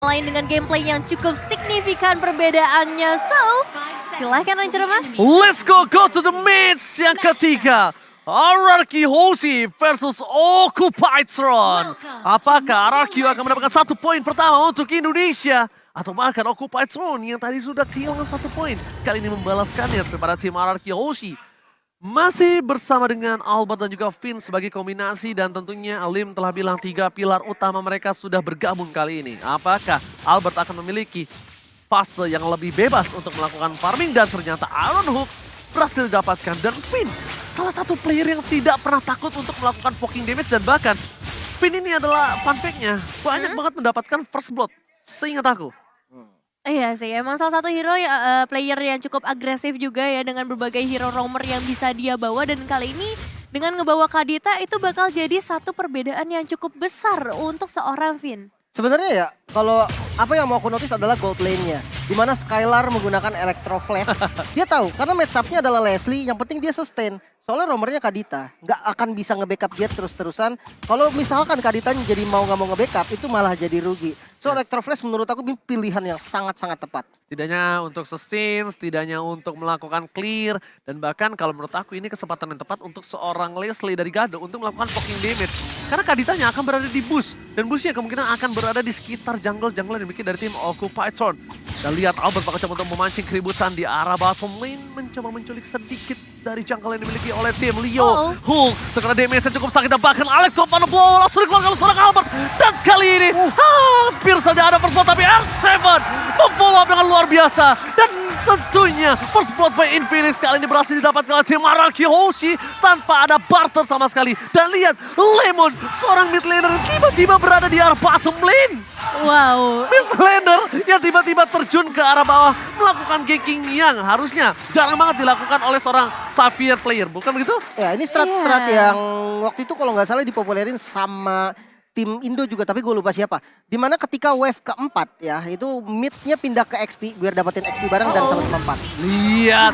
lain dengan gameplay yang cukup signifikan perbedaannya. So, silahkan lanjut Mas. Let's go to the match yang ketiga. RRQ Hoshi versus Occupytron. Apakah RRQ akan mendapatkan 1 poin pertama untuk Indonesia? Atau bahkan Occupytron yang tadi sudah kehilangan 1 poin. Kali ini membalaskannya kepada tim RRQ Hoshi. Masih bersama dengan Albert dan juga Finn sebagai kombinasi. Dan tentunya Alim telah bilang 3 pilar utama mereka sudah bergabung kali ini. Apakah Albert akan memiliki fase yang lebih bebas untuk melakukan farming? Dan ternyata Iron Hook berhasil didapatkan. Dan Finn salah satu player yang tidak pernah takut untuk melakukan poking damage. Dan bahkan Finn ini adalah fun fact-nya banyak banget mendapatkan first blood seingat aku. Iya sih, emang salah satu hero player yang cukup agresif juga ya dengan berbagai hero roamer yang bisa dia bawa. Dan kali ini dengan ngebawa Kadita itu bakal jadi satu perbedaan yang cukup besar untuk seorang Finn. Sebenarnya ya, kalau apa yang mau aku notice adalah gold lane-nya. Dimana Skylar menggunakan Electro Flash. Dia tahu, karena match up-nya adalah Leslie, yang penting dia sustain. Soalnya romernya Kadita, nggak akan bisa nge-backup dia terus-terusan. Kalau misalkan Kadita jadi mau nggak mau nge-backup, itu malah jadi rugi. So Electro Flash menurut aku pilihan yang sangat-sangat tepat. Setidaknya untuk sustain, setidaknya untuk melakukan clear. Dan bahkan kalau menurut aku ini kesempatan yang tepat untuk seorang Leslie dari Gado untuk melakukan poking damage. Karena Kaditanya akan berada di bush. Dan bushnya kemungkinan akan berada di sekitar jungle yang dimiliki dari tim Occupytron. Dan lihat Albert bakal coba untuk memancing keributan di arah bottom lane. Mencoba menculik sedikit dari jungle yang dimiliki oleh tim Leo. Hulk terkena damage yang cukup sakit. Dan bahkan Alex Topan blow langsung dikeluarkan oleh seorang Albert. Dan kali ini hampir saja ada first blood, tapi R7 memfollow up dengan luar biasa. Dan tentunya first blood by Infinix kali ini berhasil didapatkan oleh tim RRQ Hoshi tanpa ada barter sama sekali. Dan lihat Lemon, seorang mid laner yang tiba-tiba berada di arah bottom lane. Wow. Mid laner yang tiba-tiba terjun ke arah bawah melakukan ganking yang harusnya jarang banget dilakukan oleh seorang Xavier player, bukan begitu? Ya ini strat-strat yang waktu itu kalau nggak salah dipopulerin sama tim Indo juga, tapi gue lupa siapa. Dimana ketika wave keempat ya, itu mid-nya pindah ke XP biar dapetin XP bareng dan sama-sama 4. Lihat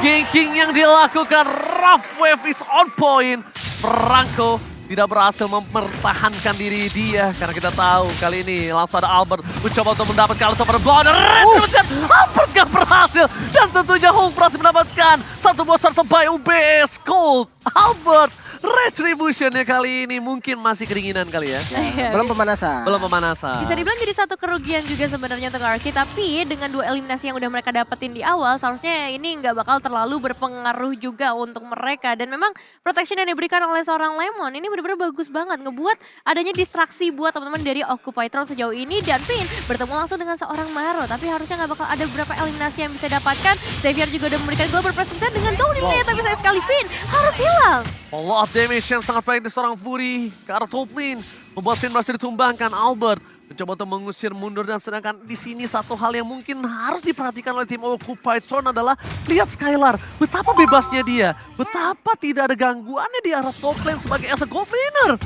ganking yang dilakukan, rough wave is on point. Franco tidak berhasil mempertahankan diri dia karena kita tahu kali ini langsung ada Albert mencoba untuk mendapatkan Alex pada blow. Albert gak berhasil dan tentunya Hulk berhasil mendapatkan satu buah serta by UBS Cold. Albert retributionnya kali ini mungkin masih keringinan kali ya. Belum pemanasan. Belum pemanasan. Bisa dibilang jadi satu kerugian juga sebenarnya untuk RRQ, tapi dengan 2 eliminasi yang udah mereka dapetin di awal, seharusnya ini nggak bakal terlalu berpengaruh juga untuk mereka. Dan memang protection yang diberikan oleh seorang Lemon ini benar-benar bagus banget, ngebuat adanya distraksi buat teman-teman dari Occupytron sejauh ini. Dan Finn bertemu langsung dengan seorang Maro, tapi harusnya nggak bakal ada beberapa eliminasi yang bisa dapatkan. Xavier juga udah memberikan global presence dengan downingnya, tapi sayang sekali Finn harus hilang. Follow up damage yang sangat baik dari seorang Fury ke arah top lane. Membuat Finn berhasil ditumbangkan. Albert mencoba untuk mengusir mundur, dan sedangkan di sini satu hal yang mungkin harus diperhatikan oleh tim Occupytron adalah lihat Skylar. Betapa bebasnya dia. Betapa tidak ada gangguannya di arah top lane sebagai as a gold laner.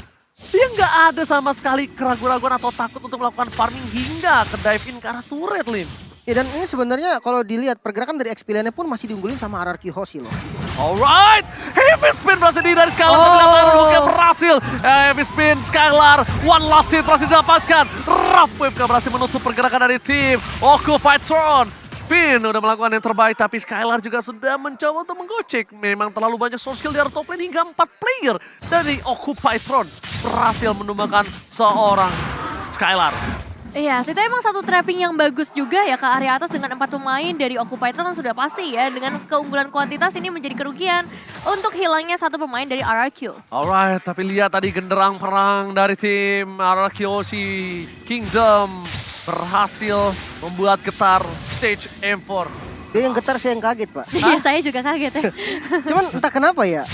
Dia nggak ada sama sekali keraguan-raguan atau takut untuk melakukan farming hingga ke dive in ke arah turret lane. Ya dan ini sebenarnya kalau dilihat pergerakan dari XP lane-nya pun masih diunggulin sama RRQ Hoshi loh. Alright, heavy spin berhasil dari Skylar, tapi lihat Iron Hook berhasil. Heavy spin Skylar, one last hit berhasil didapatkan. Rough Wave berhasil menutup pergerakan dari tim Occupytron. Finn udah melakukan yang terbaik, tapi Skylar juga sudah mencoba untuk menggocek. Memang terlalu banyak social di arah top lane hingga 4 player dari Occupytron berhasil menumbangkan seorang Skylar. Iya, itu emang satu trapping yang bagus juga ya ke area atas dengan 4 pemain dari Occupytron kan sudah pasti ya. Dengan keunggulan kuantitas ini menjadi kerugian untuk hilangnya satu pemain dari RRQ. Alright, tapi lihat tadi genderang perang dari tim RRQ Hoshi Kingdom berhasil membuat getar stage M4. Dia yang getar, saya yang kaget Pak. Iya, saya juga kaget ya. Cuman entah kenapa ya,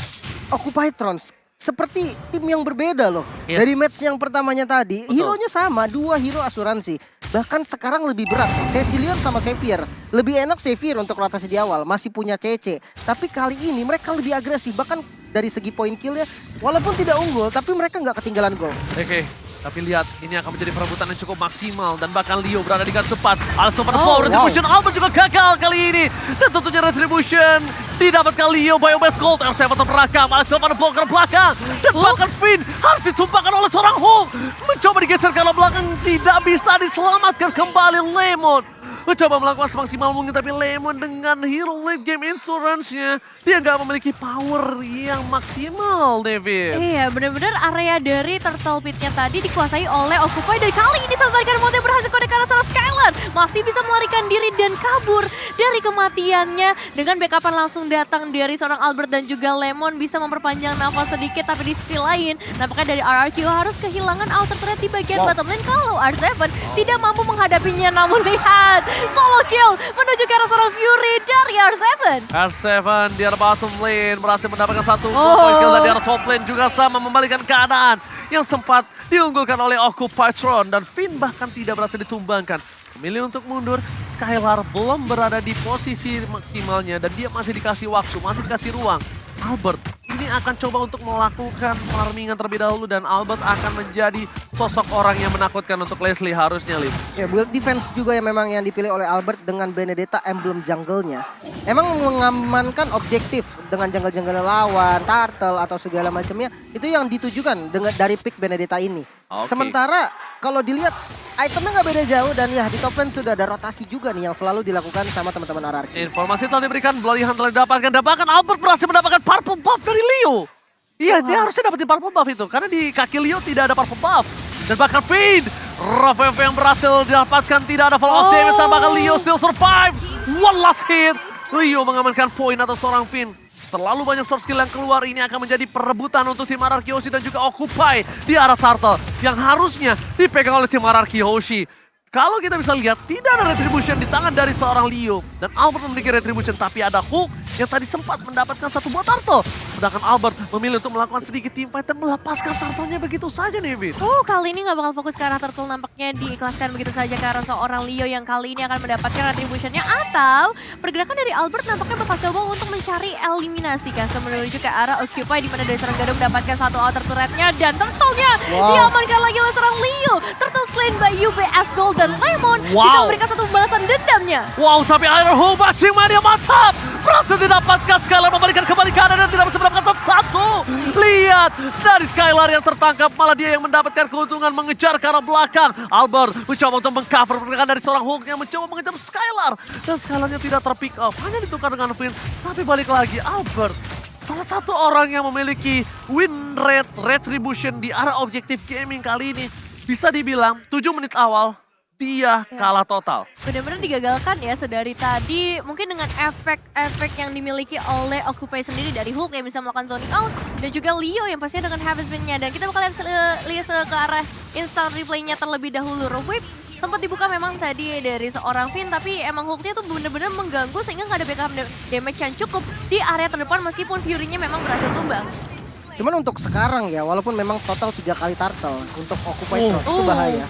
Occupytron seperti tim yang berbeda loh. Yes. Dari match yang pertamanya tadi, Betul. hero-nya sama, 2 hero asuransi. Bahkan sekarang lebih berat. Cecilion sama Xavier. Lebih enak Xavier untuk rotasi di awal, masih punya CC. Tapi kali ini mereka lebih agresif, bahkan dari segi point kill ya. Walaupun tidak unggul, tapi mereka nggak ketinggalan gol. Oke. Tapi lihat, ini akan menjadi perebutan yang cukup maksimal. Dan bahkan Leo berada di garis depan. Alex pada power Retribution. Albert juga gagal kali ini. Dan tentunya Retribution Didapatkan Leo by Obes Gold. R7 terperangkap. Alex pada blocker belakang. Dan bahkan Finn harus ditumpahkan oleh seorang Hulk. Mencoba digeser ke arah belakang. Tidak bisa diselamatkan kembali Lemon. Mencoba melakukan semaksimal mungkin, tapi Lemon dengan hero late game insurance-nya, dia nggak memiliki power yang maksimal, David. Iya, benar-benar area dari Turtle Pit-nya tadi dikuasai oleh Occupy. Dan kali ini satu tarikan remote berhasil kode ke arah sana Skylar. Masih bisa melarikan diri dan kabur dari kematiannya. Dengan backupan langsung datang dari seorang Albert dan juga Lemon bisa memperpanjang nafas sedikit. Tapi di sisi lain, nampaknya dari RRQ harus kehilangan outer turret di bagian bottom lane kalau R7 tidak mampu menghadapinya. Namun lihat, solo kill menuju ke arah seorang Fury dari R7. R7 di arah bottom lane berhasil mendapatkan satu point kill, dan di arah top lane juga sama membalikan keadaan yang sempat diunggulkan oleh Occupatron, dan Finn bahkan tidak berhasil ditumbangkan. Memilih untuk mundur, Skylar belum berada di posisi maksimalnya dan dia masih dikasih waktu, masih dikasih ruang. Albert ini akan coba untuk melakukan farmingan terlebih dahulu, dan Albert akan menjadi sosok orang yang menakutkan untuk Leslie harusnya, Lim. Ya, build defense juga yang memang yang dipilih oleh Albert dengan Benedetta emblem jungle-nya. Emang mengamankan objektif dengan jungle-jungle lawan, turtle atau segala macamnya, itu yang ditujukan dengan dari pick Benedetta ini. Oke. Sementara kalau dilihat itemnya nggak beda jauh, dan ya di top lane sudah ada rotasi juga nih yang selalu dilakukan sama teman-teman RRQ. Informasi telah diberikan, Bloody Hunt telah didapatkan, dan bahkan Albert berhasil mendapatkan purple buff dari Leo. Iya, dia harusnya dapetin purple buff itu, karena di kaki Leo tidak ada purple buff. Dan bahkan Finn, Rafael yang berhasil didapatkan, tidak ada fall of damage, dan bahkan Leo still survive. One last hit, Leo mengamankan poin atas seorang Finn. Terlalu banyak source skill yang keluar, ini akan menjadi perebutan untuk tim RRQ Hoshi dan juga Occupy di arah Turtle yang harusnya dipegang oleh tim RRQ Hoshi. Kalau kita bisa lihat, tidak ada retribution di tangan dari seorang Leo. Dan Albert memiliki retribution, tapi ada Hulk yang tadi sempat mendapatkan satu buah turtle. Sedangkan Albert memilih untuk melakukan sedikit teamfight dan melepaskan turtle-nya begitu saja, David. Kali ini nggak bakal fokus ke arah turtle, nampaknya diikhlaskan begitu saja ke arah seorang Leo yang kali ini akan mendapatkan retribution-nya. Atau pergerakan dari Albert nampaknya bakal coba untuk mencari eliminasi kan, menuju ke arah Occupy, di mana dari seorang Garuda mendapatkan satu outer turret-nya, dan turtle-nya diamankan lagi oleh seorang Leo. Turtle slain by UBS Gold, dan Lemon bisa memberikan satu pembalasan dendamnya. Wow, tapi Iron Hulk matching mania mantap. Berhasil didapatkan, Skylar membalikan kembali keadaan dan tidak bisa mendapatkan satu. Lihat, dari Skylar yang tertangkap, malah dia yang mendapatkan keuntungan mengejar ke arah belakang. Albert mencoba untuk mengcover pergerakan dari seorang Hulk yang mencoba mengejar Skylar. Dan Skylarnya tidak terpick up, hanya ditukar dengan Finn. Tapi balik lagi, Albert salah satu orang yang memiliki win rate retribution di arah objektif gaming kali ini. Bisa dibilang 7 menit awal dia kalah total. Benar-benar digagalkan ya sedari tadi, mungkin dengan efek-efek yang dimiliki oleh Occupy sendiri dari Hulk yang bisa melakukan zoning out, dan juga Leo yang pastinya dengan habit spin-nya. Dan kita bakal lihat ke arah instant replay-nya terlebih dahulu. Whip sempat dibuka memang tadi dari seorang Finn, tapi emang Hulk-nya tuh benar-benar mengganggu sehingga nggak ada backup damage yang cukup di area terdepan meskipun Fury-nya memang berhasil tumbang. Cuman untuk sekarang ya, walaupun memang total 3 kali turtle untuk Occupy itu bahaya.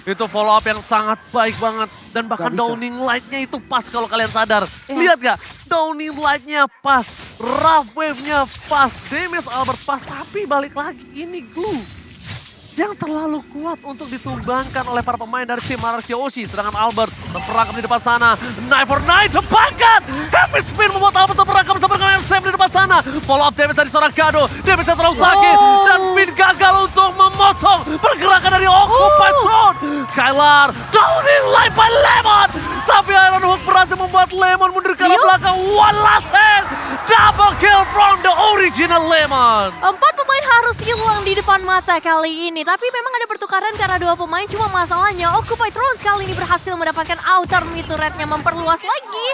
Itu follow up yang sangat baik banget. Dan bahkan downing light-nya itu pas kalau kalian sadar. Lihat gak? Downing light-nya pas. Rough wave-nya pas. Damage Albert pas. Tapi balik lagi, ini glue yang terlalu kuat untuk ditumbangkan oleh para pemain dari tim RRQ Hoshi. Sedangkan Albert terperangkap di depan sana. Knife for knife, terbangkat! Heavy spin membuat Albert terperangkap bersama dengan M7 di depan sana. Follow up damage dari seorang Kado. Damage yang terlalu sakit. Dan Finn gagal untuk memotong pergerakan dari Occupatron. Skylar, downing light by Lemon. Tapi Iron Hulk berhasil membuat Lemon mundur ke arah belakang. One last hit. Double kill from the original Lemon. 4 pemain harus hilang di depan mata kali ini. Tapi memang ada pertukaran karena 2 pemain, cuma masalahnya Occupy Thrones kali ini berhasil mendapatkan outer mid turret-nya, memperluas lagi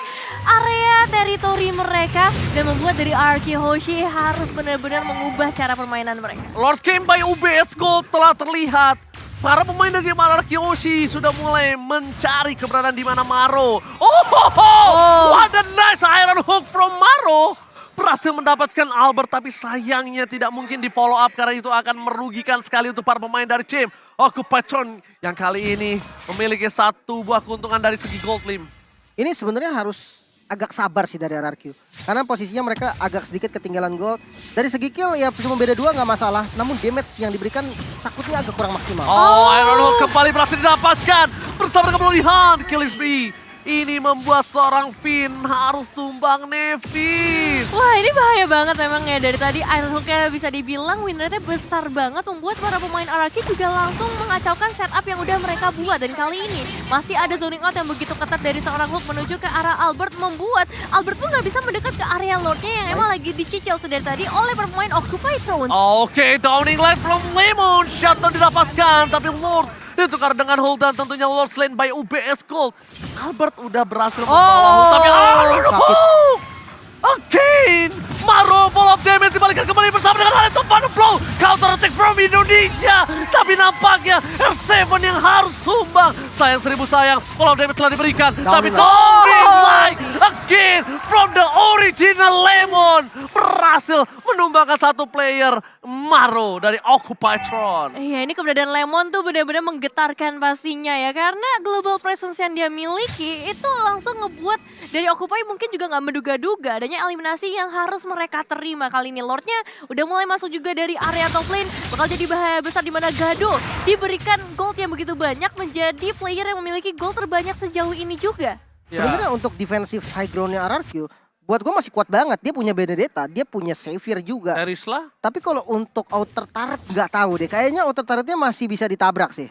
area teritori mereka dan membuat dari RRQ Hoshi harus benar-benar mengubah cara permainan mereka. Lord Game by UBS Gold telah terlihat. Para pemain dari RRQ Hoshi sudah mulai mencari keberadaan di mana Maro. What a nice Iron Hook from Maro. Berhasil mendapatkan Albert, tapi sayangnya tidak mungkin di follow up karena itu akan merugikan sekali untuk para pemain dari tim Occupatron yang kali ini memiliki satu buah keuntungan dari segi gold, Lim. Ini sebenarnya harus agak sabar sih dari RRQ. Karena posisinya mereka agak sedikit ketinggalan gold. Dari segi kill ya cuma beda 2 nggak masalah. Namun damage yang diberikan takutnya agak kurang maksimal. Iron Hook kembali berhasil didapatkan bersama dengan Bloody Hunt. Kill is me. Ini membuat seorang Finn harus tumbang Nevis. Wah ini bahaya banget memang ya. Dari tadi Iron Hook-nya bisa dibilang win rate-nya besar banget. Membuat para pemain RRQ juga langsung mengacaukan setup yang udah mereka buat. Dan kali ini masih ada zoning out yang begitu ketat dari seorang Hook menuju ke arah Albert. Membuat Albert pun nggak bisa mendekat ke area Lord-nya yang emang lagi dicicil sedari tadi oleh para pemain Occupy Throne. Oke, downing line from Lemon. Shutdown didapatkan, tapi Lord ditukar dengan hold dan tentunya Lord slain by UBS Gold. Albert udah berhasil membawa hold, tapi sakit. Again, Maro full of damage dibalikan kembali bersama dengan Alex Van Blow. Counter attack from Indonesia. Tapi nampaknya R7 yang harus sumbang. Sayang seribu sayang, full of damage telah diberikan. Tapi Tommy like again from the original Lemon. Berhasil menumbangkan satu player Maro dari Occupy Throne. Iya ini keberadaan Lemon tuh benar-benar menggetarkan pastinya ya. Karena global presence yang dia miliki itu langsung ngebuat dari Occupy mungkin juga nggak menduga-duga. Adanya eliminasi yang harus mereka terima. Kali ini Lordnya udah mulai masuk juga dari area top lane. Bakal jadi bahaya besar di mana Gado diberikan gold yang begitu banyak menjadi player yang memiliki gold terbanyak sejauh ini juga. Sebenarnya untuk defensive high groundnya RRQ, buat gue masih kuat banget. Dia punya Benedetta, dia punya Xavier juga. Erisla? Tapi kalau untuk outer turret nggak tahu deh. Kayaknya outer turretnya masih bisa ditabrak sih.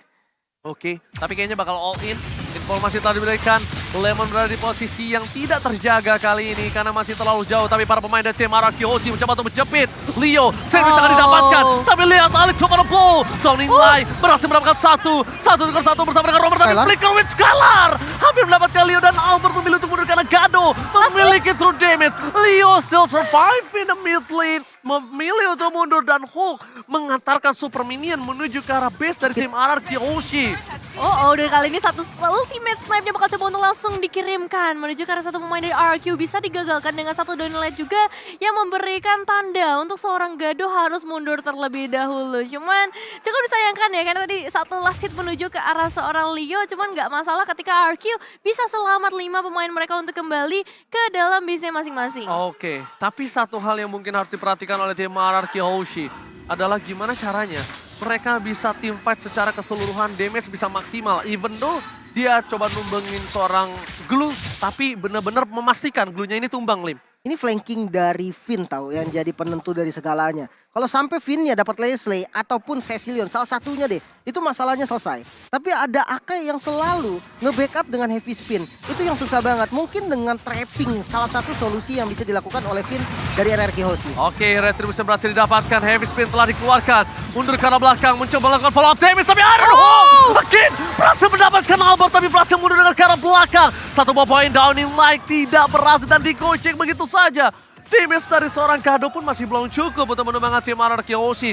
Oke, tapi kayaknya bakal all in. Informasi telah diberikan. Lemon berada di posisi yang tidak terjaga kali ini karena masih terlalu jauh. Tapi para pemain dari tim RRQ Hoshi mencoba untuk menjepit. Leo, service akan didapatkan. Tapi lihat Alex coba blow. Downing line berhasil mendapatkan satu dengan satu bersama dengan Robert. Tapi flicker with Skylar. Hampir mendapatkan Leo dan Albert memilih untuk mundur karena Gado memiliki true damage. Leo still survive in the mid lane. Memilih untuk mundur dan Hulk mengantarkan super minion menuju ke arah base dari tim RRQ Hoshi. Dan kali ini satu ultimate snipe-nya bakal coba untuk langsung dikirimkan menuju ke arah satu pemain dari RRQ. Bisa digagalkan dengan satu downlight juga yang memberikan tanda untuk seorang Gado harus mundur terlebih dahulu. Cuman cukup disayangkan ya karena tadi satu last hit menuju ke arah seorang Leo. Cuman nggak masalah ketika RRQ bisa selamat 5 pemain mereka untuk kembali ke dalam base-nya masing-masing. Oke, tapi satu hal yang mungkin harus diperhatikan oleh tim RRQ Hoshi adalah gimana caranya mereka bisa team fight secara keseluruhan, damage bisa maksimal. Even though dia coba numbangin seorang Glue, tapi benar-benar memastikan Glue-nya ini tumbang, Lim. Ini flanking dari Finn tahu yang jadi penentu dari segalanya. Kalau sampai Finn-nya dapat Leslie ataupun Cecilion, salah satunya deh, itu masalahnya selesai. Tapi ada Akai yang selalu nge-backup dengan heavy spin. Itu yang susah banget. Mungkin dengan trapping salah satu solusi yang bisa dilakukan oleh Finn dari RRQ Hoshi. Oke, retribution berhasil didapatkan. Heavy spin telah dikeluarkan. Mundur ke arah belakang, mencoba melakukan follow up damage. Tapi Iron Hawk makin berhasil mendapatkan Albert, tapi berhasil mundur dengan ke arah belakang. Satu buah poin downing like tidak berhasil dan digocek begitu saja. Damage dari seorang Gado pun masih belum cukup untuk menumbangkan tim RRQ Hoshi.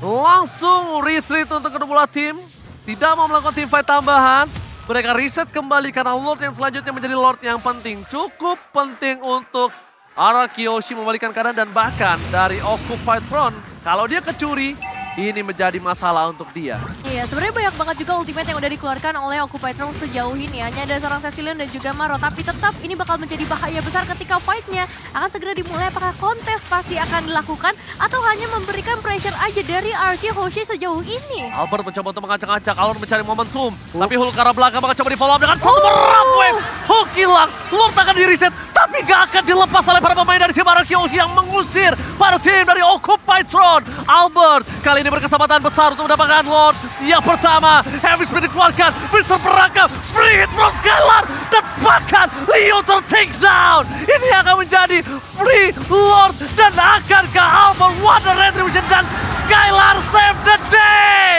Langsung retreat untuk kedua tim. Tidak mau melakukan team fight tambahan. Mereka reset kembali karena Lord yang selanjutnya menjadi Lord yang penting. Cukup penting untuk RRQ Hoshi membalikan keadaan dan bahkan dari Occupy Throne. Kalau dia kecuri, ini menjadi masalah untuk dia. Iya, sebenarnya banyak banget juga ultimate yang udah dikeluarkan oleh Occupy Throne sejauh ini. Hanya ada seorang Cecilion dan juga Maro. Tapi tetap ini bakal menjadi bahaya besar ketika fight-nya akan segera dimulai. Apakah kontes pasti akan dilakukan atau hanya memberikan pressure aja dari RRQ Hoshi sejauh ini? Albert mencoba untuk mengacak-acak, Albert mencari momentum. Tapi Hulk ke arah belakang bakal coba di follow up dengan satu merap wave. Hulk hilang, Lord akan di reset. Tapi gak akan dilepas oleh para pemain dari tim RRQ Hoshi yang mengusir para tim dari Occupy Throne. Albert kali ini berkesempatan besar untuk mendapatkan Lord yang pertama. Heavy spin dikeluarkan, Mr. Perangkap, free hit from Skylar. Dan bahkan Leo take down. Ini akan menjadi free Lord dan akan ke Albert. Wonder Retribution dan Skylar save the day.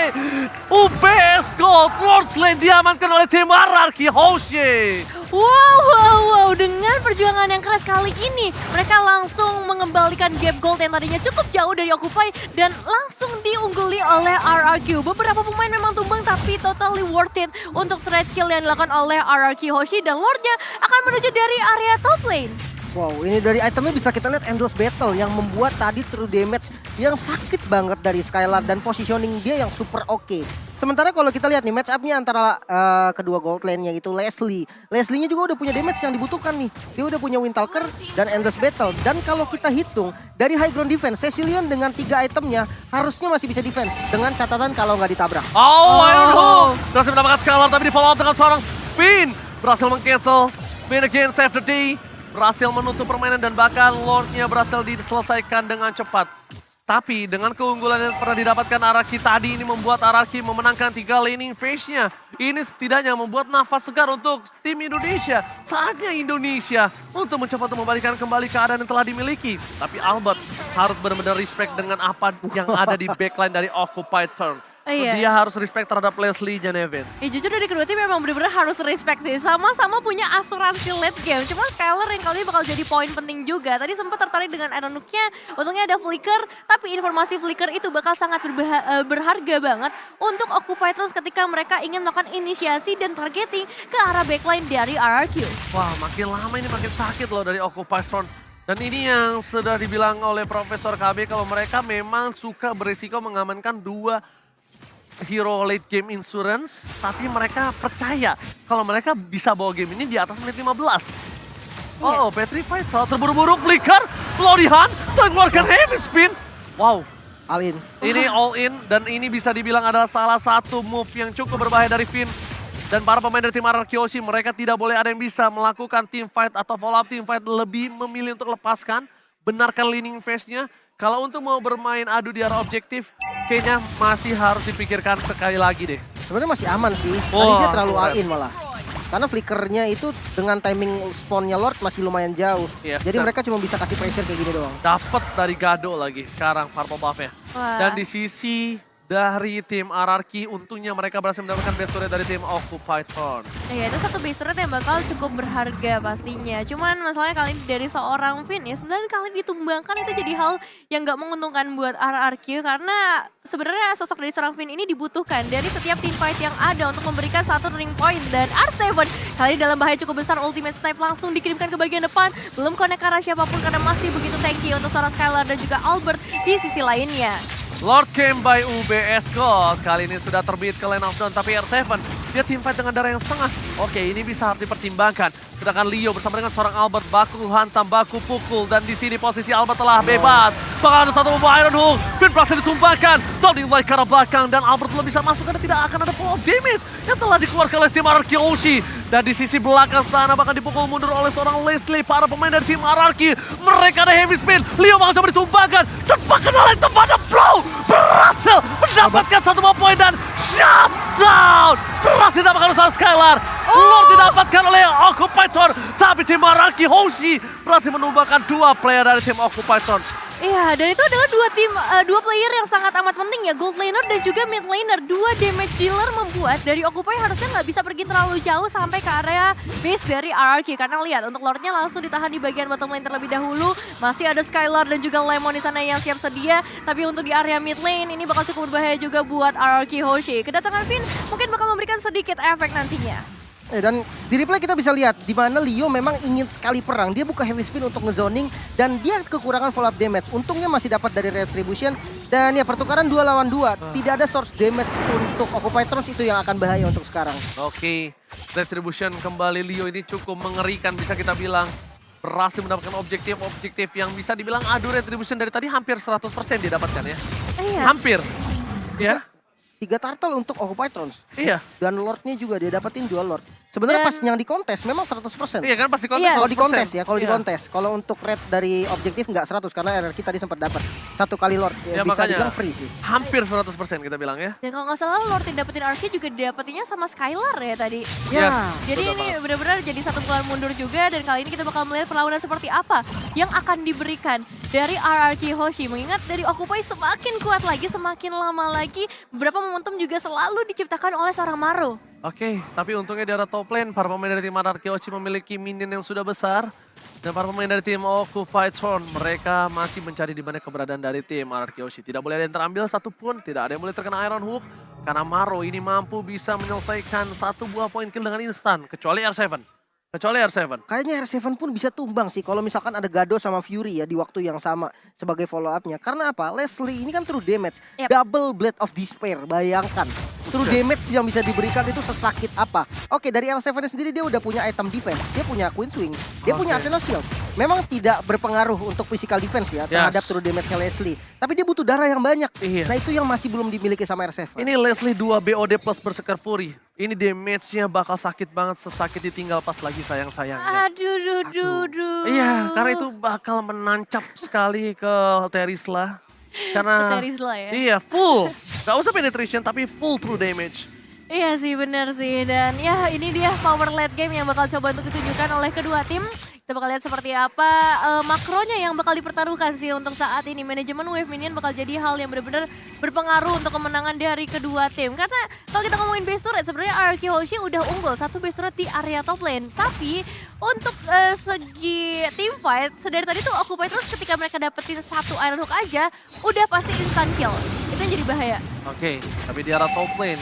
UBS Gold, Lord Slain diamankan oleh tim RRQ Hoshi. Wow, dengan perjuangan yang keras kali ini mereka langsung mengembalikan gap gold yang tadinya cukup jauh dari Occupy dan langsung diungguli oleh RRQ. Beberapa pemain memang tumbang tapi totally worth it untuk trade kill yang dilakukan oleh RRQ Hoshi dan Lordnya akan menuju dari area top lane. Wow, ini dari itemnya bisa kita lihat Endless Battle yang membuat tadi true damage yang sakit banget dari Skylar dan positioning dia yang super oke. Sementara kalau kita lihat nih match up-nya antara kedua gold lane-nya itu Leslie. Leslie-nya juga udah punya damage yang dibutuhkan nih. Dia udah punya Windtalker dan Endless Battle. Dan kalau kita hitung dari high ground defense, Cecilion dengan 3 itemnya harusnya masih bisa defense. Dengan catatan kalau nggak ditabrak. Iron Hawk berhasil mendapatkan Skylar tapi di follow up dengan seorang spin. berhasil meng-cancel. Win again, save the day. Berhasil menutup permainan dan bahkan Lordnya berhasil diselesaikan dengan cepat. Tapi dengan keunggulan yang pernah didapatkan Araki tadi ini membuat Araki memenangkan 3 laning phase-nya. Ini setidaknya membuat nafas segar untuk tim Indonesia. Saatnya Indonesia untuk mencoba untuk membalikan kembali keadaan yang telah dimiliki. Tapi Albert harus benar-benar respect dengan apa yang ada di backline dari Occupied Turn. Iya. Dia harus respect terhadap Leslie dan Evan. Ya jujur dari kedua tim memang benar-benar harus respect sih. Sama-sama punya asuransi late game. Cuma Skylar yang kali ini bakal jadi poin penting juga. Tadi sempat tertarik dengan Aeronuknya. Untungnya ada Flicker. Tapi informasi Flicker itu bakal sangat berharga banget untuk Occupy terus ketika mereka ingin melakukan inisiasi dan targeting ke arah backline dari RRQ. Wah, makin lama ini makin sakit loh dari Occupy Front. Dan ini yang sudah dibilang oleh Profesor KB kalau mereka memang suka berisiko mengamankan 2 hero late game insurance, tapi mereka percaya kalau mereka bisa bawa game ini di atas menit 15. Oh, Petrified salah terburu-buru, Flicker, Lorihan, mengeluarkan heavy spin. Wow, All in. ini all in dan ini bisa dibilang adalah salah satu move yang cukup berbahaya dari Finn. Dan para pemain dari tim RRQ Hoshi, mereka tidak boleh ada yang bisa melakukan team fight atau follow up team fight, lebih memilih untuk lepaskan, benarkan leaning phase-nya. Kalau untuk mau bermain adu di arah objektif, kayaknya masih harus dipikirkan sekali lagi deh. Sebenarnya masih aman sih. Tadi Wah, dia terlalu all keren. in malah. Karena flickernya itu dengan timing spawnnya Lord masih lumayan jauh. Yes, Jadi dan- mereka cuma bisa kasih pressure kayak gini doang. Dapat dari Gado lagi sekarang purple buff-nya. Wah. Dan di sisi dari tim RRQ, untungnya mereka berhasil mendapatkan best turret dari tim Occupied Turn. Iya, itu satu base turret yang bakal cukup berharga pastinya. Cuman masalahnya kali ini dari seorang Finn ya, 9 kali ditumbangkan itu jadi hal yang nggak menguntungkan buat RRQ karena sebenarnya sosok dari seorang Finn ini dibutuhkan dari setiap team fight yang ada untuk memberikan satu turning point. Dan R7 kali ini dalam bahaya cukup besar, ultimate snipe langsung dikirimkan ke bagian depan. Belum connect ke arah siapapun karena masih begitu tanky untuk seorang Skylar dan juga Albert di sisi lainnya. Lord came by UBS Gold. Kali ini sudah terbit ke lane of down, tapi R7 dia teamfight dengan darah yang setengah. Oke, ini bisa harus dipertimbangkan. Sedangkan Leo bersama dengan seorang Albert baku hantam, baku pukul. Dan di sini posisi Albert telah bebas. Bakal ada satu membawa Iron Hook. Finn berhasil ditumbangkan. Tony Light ke arah belakang dan Albert belum bisa masuk karena tidak akan ada follow damage yang telah dikeluarkan oleh tim RRQ Hoshi. Dan di sisi belakang sana bakal dipukul mundur oleh seorang Leslie. Para pemain dari tim RRQ. Mereka ada heavy spin. Leo bakal coba ditumbangkan. Dan bahkan oleh tempatnya Blow berhasil mendapatkan satu poin dan shutdown. Berhasil didapatkan oleh Skylar. Lord didapatkan oleh Occupied Turn. Tapi tim RRQ Hoshi berhasil menumbangkan 2 player dari tim Occupied Turn. Iya, dan itu adalah dua player yang sangat amat penting ya, Gold Laner dan juga Mid Laner. 2 damage dealer membuat dari Occupy harusnya nggak bisa pergi terlalu jauh sampai ke area base dari RRQ. Karena lihat, untuk Lordnya langsung ditahan di bagian bottom lane terlebih dahulu. Masih ada Skylar dan juga Lemon di sana yang siap sedia. Tapi untuk di area mid lane ini bakal cukup berbahaya juga buat RRQ Hoshi. Kedatangan Finn mungkin bakal memberikan sedikit efek nantinya. Dan di replay kita bisa lihat di mana Leo memang ingin sekali perang. Dia buka heavy spin untuk ngezoning dan dia kekurangan follow up damage. Untungnya masih dapat dari Retribution dan ya pertukaran 2 lawan 2. Tidak ada source damage untuk Occupy Thrones, itu yang akan bahaya untuk sekarang. Oke, Retribution kembali. Leo ini cukup mengerikan bisa kita bilang. Berhasil mendapatkan objektif yang bisa dibilang adu Retribution dari tadi hampir 100% dia dapatkan ya. Iya. Hampir. Ya, 3 turtle untuk Occupy Thrones. iya. Dan Lordnya juga dia dapetin 2 Lord. Sebenarnya Dan- pas yang di kontes memang 100%. Iya kan pasti kontes. Iya. Kalau di 100%. kontes ya, kalau di Iya. kontes. Kalau untuk red dari objektif nggak 100 karena RRQ tadi sempat dapat 1 kali Lord. Ya, Ya, bisa makanya. dibilang free sih. Hampir 100% kita bilang ya. Dan kalau nggak salah Lord yang dapetin RRQ juga dapetinnya sama Skylar ya tadi. Ya. Jadi betul ini banget. benar-benar jadi satu bulan mundur juga dan kali ini kita bakal melihat perlawanan seperti apa yang akan diberikan dari RRQ Hoshi. Mengingat dari Occupy semakin kuat lagi, semakin lama lagi, beberapa momentum juga selalu diciptakan oleh seorang Maro. Oke, tapi untungnya di arah top lane, para pemain dari tim RRQ Hoshi memiliki minion yang sudah besar. Dan para pemain dari tim Occupy Thrones, mereka masih mencari di mana keberadaan dari tim RRQ Hoshi. Tidak boleh ada yang terambil satupun, tidak ada yang boleh terkena Iron Hook. Karena Maro ini mampu bisa menyelesaikan 1 buah poin kill dengan instan, kecuali R7. Kecuali R7. Kayaknya R7 pun bisa tumbang sih kalau misalkan ada Gado sama Fury ya di waktu yang sama sebagai follow up-nya. Karena apa? Leslie ini kan true damage. Yep. Double Blade of Despair, bayangkan. True damage yang bisa diberikan itu sesakit apa. Oke, dari R7 sendiri dia udah punya item defense. Dia punya Queen Swing. Dia punya Oke. Athena Shield. memang tidak berpengaruh untuk physical defense ya terhadap true damage-nya Leslie. Tapi dia butuh darah yang banyak. Iya. Nah itu yang masih belum dimiliki sama R7. Ini Leslie 2 BOD plus Berserker Fury. Ini damage-nya bakal sakit banget, sesakit ditinggal pas lagi sayang-sayangnya. Aduh. Iya, karena itu bakal menancap sekali ke Terisla. Karena Terisla ya. iya, full. Gak usah penetration tapi full true damage. Iya sih, bener sih. Dan ya ini dia power late game yang bakal coba untuk ditunjukkan oleh kedua tim. Kita bakal lihat seperti apa makronya yang bakal dipertaruhkan sih untuk saat ini. Manajemen wave minion bakal jadi hal yang benar-benar berpengaruh untuk kemenangan dari kedua tim. Karena kalau kita ngomongin base turret, sebenarnya RRQ Hoshi udah unggul satu base turret di area top lane. Tapi untuk segi team fight, sedari tadi tuh Occupy terus ketika mereka dapetin satu Iron Hook aja, udah pasti instant kill. Itu yang jadi bahaya. Oke, tapi di arah top lane,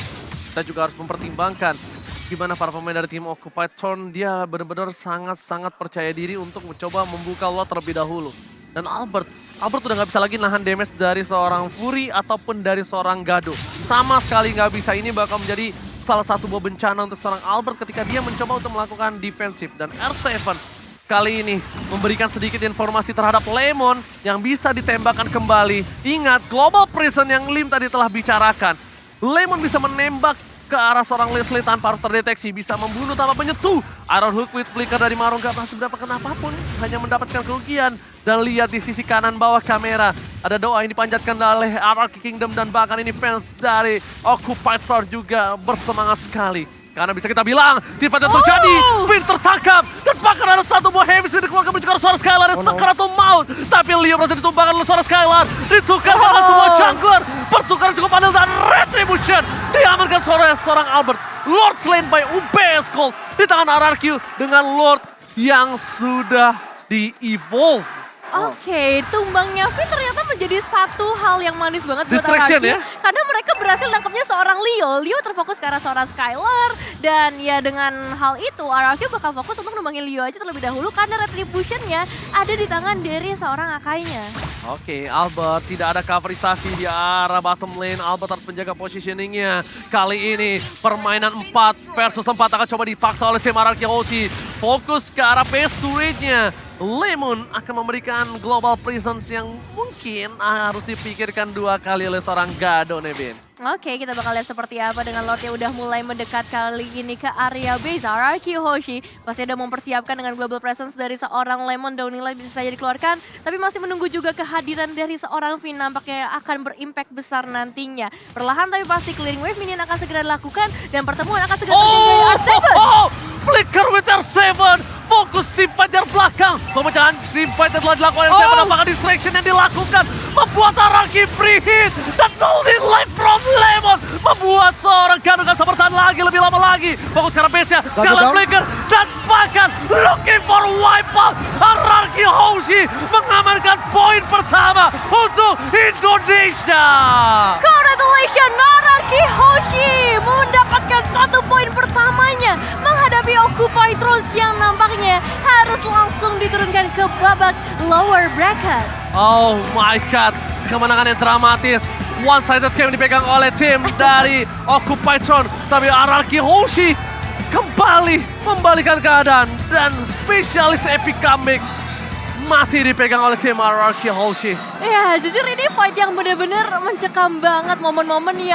kita juga harus mempertimbangkan gimana para pemain dari tim Occupied Throne, dia benar-benar sangat-sangat percaya diri untuk mencoba membuka lot terlebih dahulu. Dan Albert udah nggak bisa lagi nahan damage dari seorang Fury ataupun dari seorang Gado. Sama sekali nggak bisa, ini bakal menjadi salah satu buah bencana untuk seorang Albert ketika dia mencoba untuk melakukan defensif. Dan R7 kali ini memberikan sedikit informasi terhadap Lemon yang bisa ditembakkan kembali. Ingat, Global Prison yang Lim tadi telah bicarakan. Lemon bisa menembak ke arah seorang Leslie tanpa harus terdeteksi. Bisa membunuh tanpa menyentuh. Iron Hook with Flicker dari Maru gak masih mendapatkan apapun. Hanya mendapatkan kerugian. Dan lihat di sisi kanan bawah kamera. Ada doa yang dipanjatkan oleh RRQ Kingdom. Dan bahkan ini fans dari Occupied Throne juga bersemangat sekali. Karena bisa kita bilang, tiba yang terjadi, Finn tertangkap, dan bahkan ada satu buah heavy yang dikeluarkan menuju ke suara Skylar, dan Sekaratul Maut. Tapi Leo berhasil ditumbangkan oleh suara Skylar, ditukar dengan semua jungler, pertukaran cukup adil dan Retribution diamankan seorang Albert. Lord slain by UBS Gold di tangan RRQ dengan Lord yang sudah di-evolve. Oke, tumbangnya Finn ternyata menjadi satu hal yang manis banget buat Distraction RRQ. ya? Karena mereka berhasil nangkepnya seorang Leo. Leo terfokus ke arah seorang Skylar. Dan ya dengan hal itu, RRQ bakal fokus untuk numbangin Leo aja terlebih dahulu. Karena Retribution-nya ada di tangan dari seorang Akainya. Oke, Albert tidak ada coverisasi di arah bottom lane. Albert harus menjaga positioningnya. Kali ini permainan 4 versus 4 akan coba dipaksa oleh tim RRQ Hoshi. Fokus ke arah base turret-nya. Lemon akan memberikan global presence yang mungkin harus dipikirkan 2 kali oleh seorang Gado, Nevin. Oke, kita bakal lihat seperti apa dengan Lord yang udah mulai mendekat kali ini ke area base. RRQ Hoshi pasti udah mempersiapkan dengan global presence dari seorang Lemon. Downing Light bisa saja dikeluarkan, tapi masih menunggu juga kehadiran dari seorang Finn. Nampaknya akan berimpact besar nantinya. Perlahan tapi pasti clearing wave minion akan segera dilakukan dan pertemuan akan segera terjadi dari R7. Flicker with R7, fokus tim fight dari belakang. Pemecahan tim fight yang telah dilakukan R7, apakah distraction yang dilakukan membuat RRQ free hit. Dan Downing Light from Lemon membuat seorang Gado gak bisa bertahan lagi, lebih lama lagi. Fokus ke arah base-nya, sekalian Flicker dan bahkan looking for wipeout. RRQ Hoshi mengamankan poin pertama untuk Indonesia. Congratulations, RRQ Hoshi mendapatkan 1 poin pertamanya menghadapi Occupy Thrones yang nampaknya harus langsung diturunkan ke babak lower bracket. Oh my god, kemenangan yang dramatis. One-sided game dipegang oleh tim dari Occupy Throne. Tapi RRQ Hoshi kembali membalikan keadaan. Dan spesialis epic comeback masih dipegang oleh tim RRQ Hoshi. Ya, jujur ini fight yang benar-benar mencekam banget momen-momen ya.